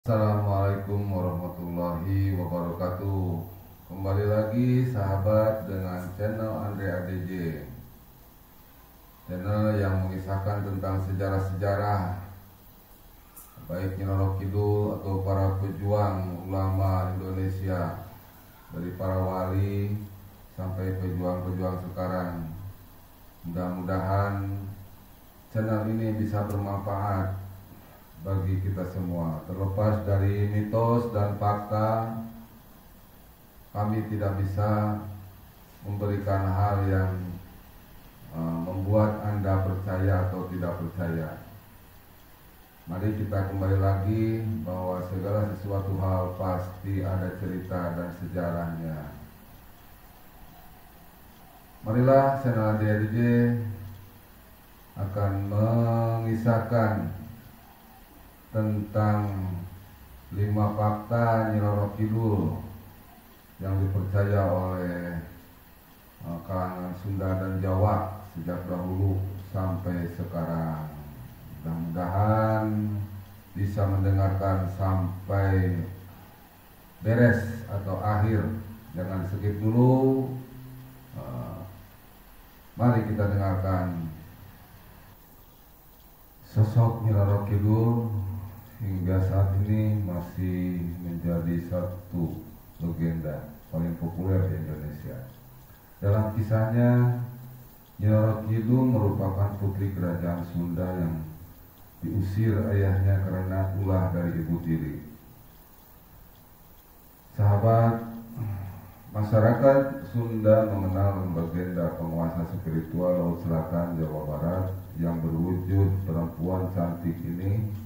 Assalamualaikum warahmatullahi wabarakatuh. Kembali lagi sahabat dengan channel Andre ADJ, channel yang mengisahkan tentang sejarah-sejarah baik Nyi Roro Kidul atau para pejuang ulama Indonesia, dari para wali sampai pejuang-pejuang sekarang. Mudah-mudahan channel ini bisa bermanfaat bagi kita semua. Terlepas dari mitos dan fakta, kami tidak bisa memberikan hal yang membuat Anda percaya atau tidak percaya. Mari kita kembali lagi bahwa segala sesuatu hal pasti ada cerita dan sejarahnya. Marilah channel ADJ akan mengisahkan tentang 5 fakta Nyi Roro Kidul yang dipercaya oleh kalangan Sunda dan Jawa sejak dahulu sampai sekarang. Mudah-mudahan bisa mendengarkan sampai beres atau akhir, jangan skip dulu. Mari kita dengarkan sosok Nyi Roro Kidul. Hingga saat ini masih menjadi satu legenda paling populer di Indonesia. Dalam kisahnya, Nyi Roro Kidul merupakan putri kerajaan Sunda yang diusir ayahnya karena ulah dari ibu tiri. Sahabat, masyarakat Sunda mengenal legenda penguasa spiritual Laut Selatan Jawa Barat yang berwujud perempuan cantik ini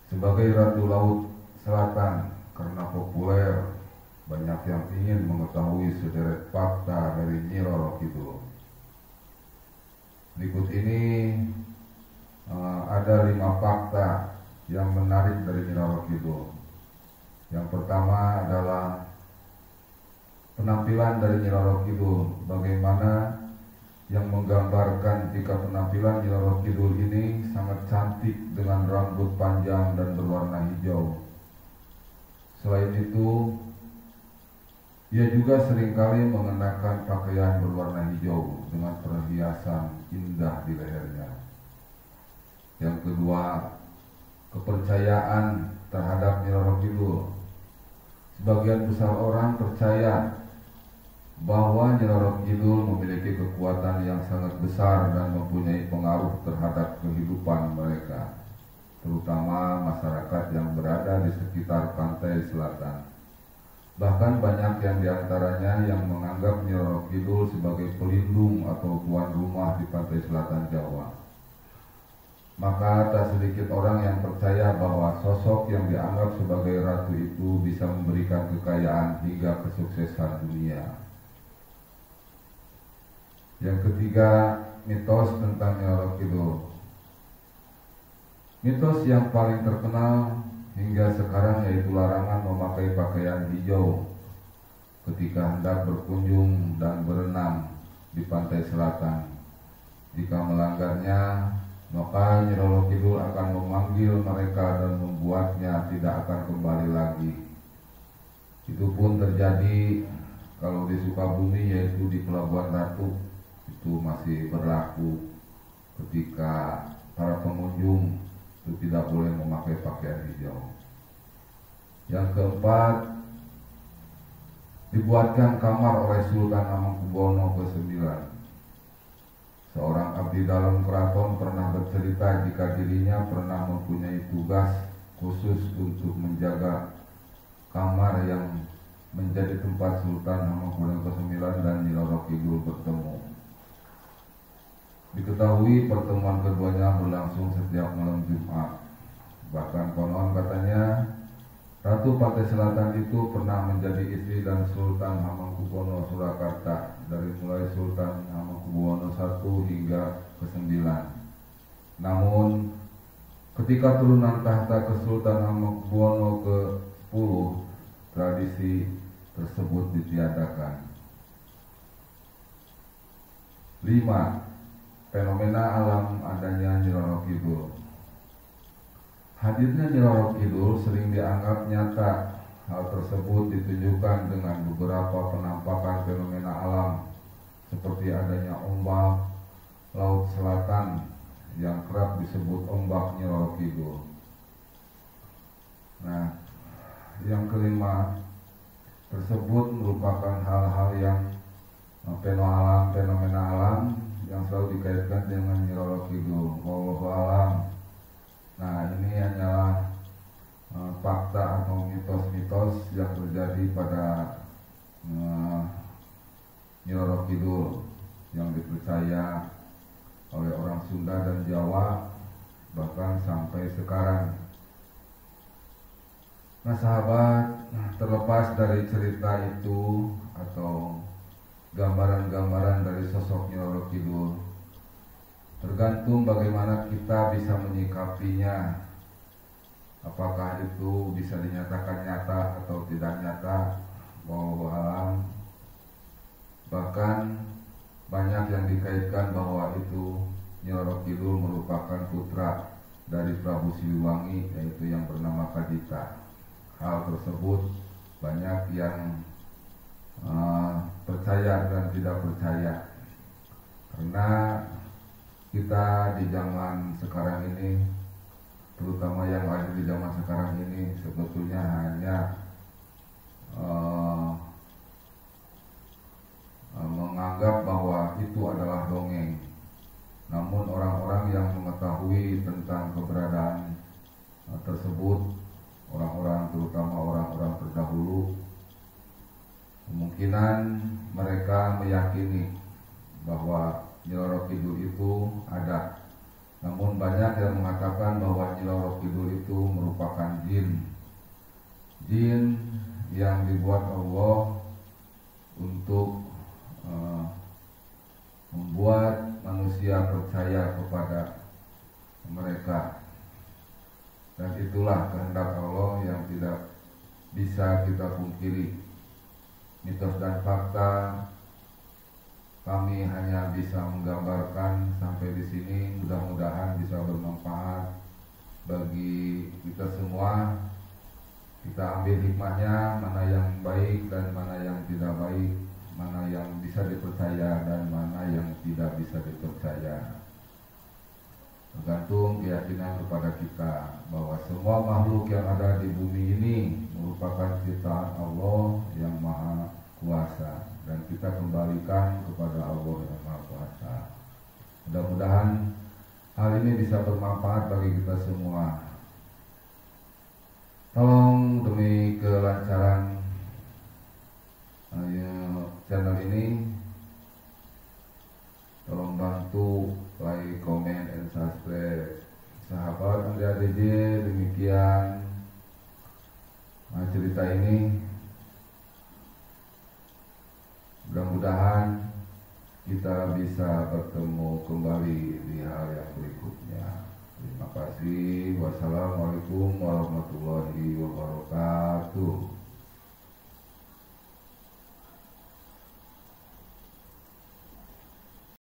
sebagai Ratu Laut Selatan karena populer. Banyak yang ingin mengetahui sederet fakta dari Nyi Roro Kidul. Berikut ini ada 5 fakta yang menarik dari Nyi Roro Kidul. Yang pertama adalah penampilan dari Nyi Roro Kidul. Bagaimana yang menggambarkan jika penampilan Nyi Roro Kidul ini sangat cantik dengan rambut panjang dan berwarna hijau. Selain itu, ia juga seringkali mengenakan pakaian berwarna hijau dengan perhiasan indah di lehernya. Yang kedua, kepercayaan terhadap Nyi Roro Kidul. Sebagian besar orang percaya bahwa Nyi Roro Kidul memiliki kekuatan yang sangat besar dan mempunyai pengaruh terhadap kehidupan mereka, terutama masyarakat yang berada di sekitar pantai selatan. Bahkan banyak yang diantaranya yang menganggap Nyi Roro Kidul sebagai pelindung atau tuan rumah di pantai selatan Jawa. Maka tak sedikit orang yang percaya bahwa sosok yang dianggap sebagai ratu itu bisa memberikan kekayaan hingga kesuksesan dunia. Yang ketiga, mitos tentang Nyi Roro Kidul. Mitos yang paling terkenal hingga sekarang yaitu larangan memakai pakaian hijau ketika hendak berkunjung dan berenang di pantai selatan. Jika melanggarnya, maka Nyi Roro Kidul akan memanggil mereka dan membuatnya tidak akan kembali lagi. Itu pun terjadi kalau di Sukabumi, yaitu di Pelabuhan Ratu. Itu masih berlaku ketika para pengunjung itu tidak boleh memakai pakaian hijau. Yang keempat, dibuatkan kamar oleh Sultan Hamengkubuwono ke-9. Seorang abdi dalam keraton pernah bercerita jika dirinya pernah mempunyai tugas khusus untuk menjaga kamar yang menjadi tempat Sultan Hamengkubuwono ke-9 dan Nyi Roro Kidul bertemu. Diketahui pertemuan keduanya berlangsung setiap malam Jumat. Bahkan konon katanya Ratu Pantai Selatan itu pernah menjadi istri dan Sultan Hamengkubuwono Surakarta dari mulai Sultan Hamengkubuwono I hingga ke-9. Namun ketika turunan tahta Kesultanan Hamengkubuwono ke-10, tradisi tersebut ditiadakan. 5. Fenomena alam adanya Nyi Roro Kidul. Hadirnya Nyi Roro Kidul sering dianggap nyata. Hal tersebut ditunjukkan dengan beberapa penampakan fenomena alam seperti adanya ombak laut selatan yang kerap disebut ombak Nyi Roro Kidul. Nah, yang kelima, tersebut merupakan hal-hal yang fenomena alam yang selalu dikaitkan dengan Nyi Roro Kidul. Wallahu alam. Nah, ini hanyalah fakta atau mitos-mitos yang terjadi pada Nyi Roro Kidul yang dipercaya oleh orang Sunda dan Jawa bahkan sampai sekarang. Nah sahabat, terlepas dari cerita itu atau gambaran-gambaran dari sosok Nyi Roro Kidul, tergantung bagaimana kita bisa menyikapinya. Apakah itu bisa dinyatakan nyata atau tidak nyata, wallahu alam. Bahkan banyak yang dikaitkan bahwa itu Nyi Roro Kidul merupakan putra dari Prabu Siliwangi, yaitu yang bernama Kadita. Hal tersebut banyak yang percaya dan tidak percaya, karena kita di zaman sekarang ini, terutama yang lahir di zaman sekarang ini, sebetulnya hanya menganggap bahwa itu adalah dongeng. Namun orang-orang yang mengetahui tentang keberadaan tersebut, orang-orang terutama orang-orang terdahulu, kemungkinan mereka meyakini bahwa Nyi Roro Kidul itu ada. Namun banyak yang mengatakan bahwa Nyi Roro Kidul itu merupakan jin yang dibuat Allah untuk membuat manusia percaya kepada mereka. Dan itulah kehendak Allah yang tidak bisa kita pungkiri. Mitos dan fakta kami hanya bisa menggambarkan sampai di sini. Mudah-mudahan bisa bermanfaat bagi kita semua. Kita ambil hikmahnya, mana yang baik dan mana yang tidak baik, mana yang bisa dipercaya dan mana yang tidak bisa dipercaya. Tergantung keyakinan kepada kita bahwa semua makhluk yang ada di bumi ini merupakan ciptaan Allah yang Maha Kuasa, dan kita kembalikan kepada Allah yang Maha Kuasa. Mudah-mudahan hal ini bisa bermanfaat bagi kita semua. Tolong demi kelancaran channel ini, tolong bantu like, comment, and subscribe. Sahabat Andrea DJ, demikian cerita ini. Mudah-mudahan kita bisa bertemu kembali di hal yang berikutnya. Terima kasih. Wassalamualaikum warahmatullahi wabarakatuh.